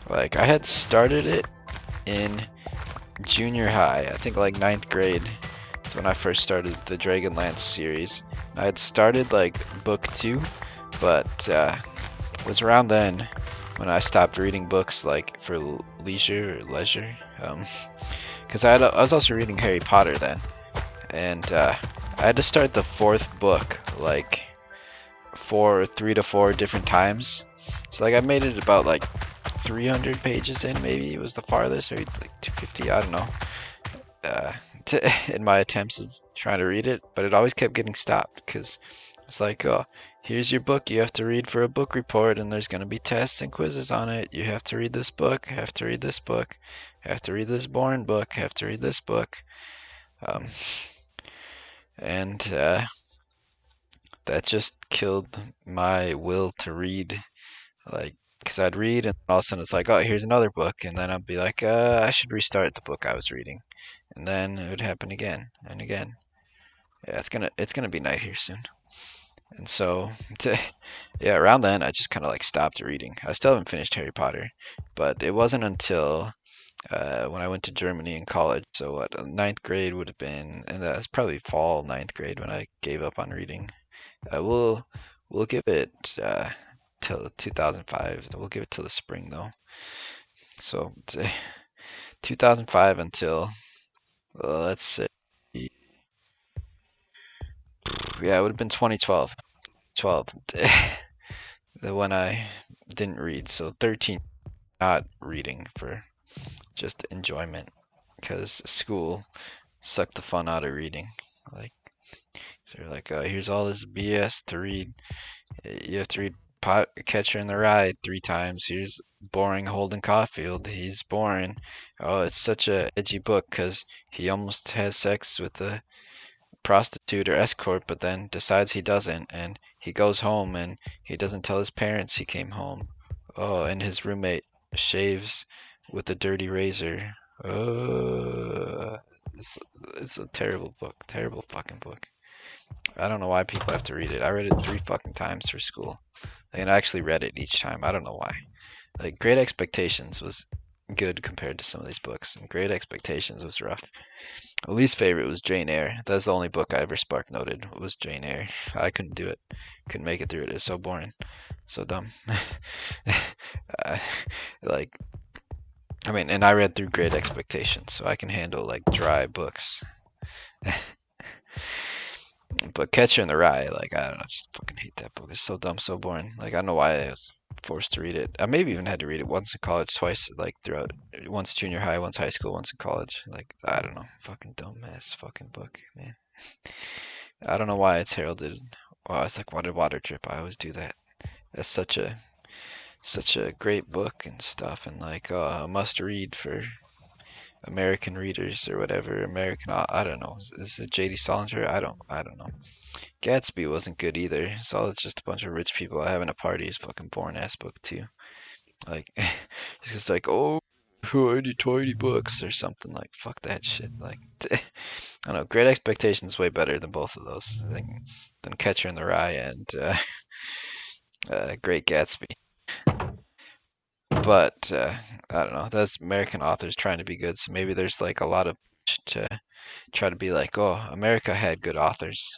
Like I had started it in junior high. I think like ninth grade is when I first started the Dragonlance series. I had started like book 2, but it was around then when I stopped reading books like for leisure. Because I was also reading Harry Potter then, and I had to start the 4th book like 3 to 4 different times. So like I made it about like 300 pages in, maybe it was the farthest, or like 250, I don't know, uh, in my attempts of trying to read it, but it always kept getting stopped because it's like, oh, here's your book you have to read for a book report, and there's going to be tests and quizzes on it. You have to read this book, have to read this book, have to read this boring book, have to read this book. Um, and that just killed my will to read. Like, because I'd read, and all of a sudden it's like, oh, here's another book, and then I'd be like, I should restart the book I was reading, and then it would happen again and again. Yeah, it's gonna be night here soon, and so to, yeah, around then I just kind of like stopped reading. I still haven't finished Harry Potter, but it wasn't until when I went to Germany in college. So what, ninth grade would have been, and that's probably fall ninth grade when I gave up on reading. We'll give it till 2005. We'll give it till the spring though. So 2005 until let's say, yeah, it would have been 2012. 12, the one I didn't read. So 13 not reading for just enjoyment because school sucked the fun out of reading. Like they're like, here's all this BS to read. You have to read Catcher in the Rye 3 times. Here's boring Holden Caulfield. He's boring. Oh, it's such a edgy book because he almost has sex with a prostitute or escort, but then decides he doesn't, and he goes home and he doesn't tell his parents he came home. Oh, and his roommate shaves with a dirty razor. Oh, it's, it's a terrible book. Terrible fucking book. I don't know why people have to read it. I read it 3 fucking times for school. And I actually read it each time. I don't know why. Like Great Expectations was good compared to some of these books, and Great Expectations was rough. My least favorite was Jane Eyre. That's the only book I ever spark noted was Jane Eyre. I couldn't do it. Couldn't make it through it. It's so boring. So dumb. uh, like, I mean, and I read through Great Expectations, so I can handle like dry books. But Catcher in the Rye, like, I don't know, I just fucking hate that book. It's so dumb, so boring. Like, I don't know why I was forced to read it. I maybe even had to read it once in college, twice, like throughout, once junior high, once high school, once in college. Like, I don't know, fucking dumbass fucking book, man. I don't know why it's heralded. Oh, it's like Water Trip. I always do that. That's such a great book and stuff, and like a must read for American readers or whatever. American, I don't know. Is it J.D. Salinger? I don't know. Gatsby wasn't good either. It's all just a bunch of rich people having a party. It's fucking boring ass book too. Like it's just like, oh, hoity-toity books or something. Like fuck that shit. Like I don't know. Great Expectations way better than both of those. I think than Catcher in the Rye and Great Gatsby. But I don't know. That's American authors trying to be good. So maybe there's like a lot of push to try to be like, oh, America had good authors.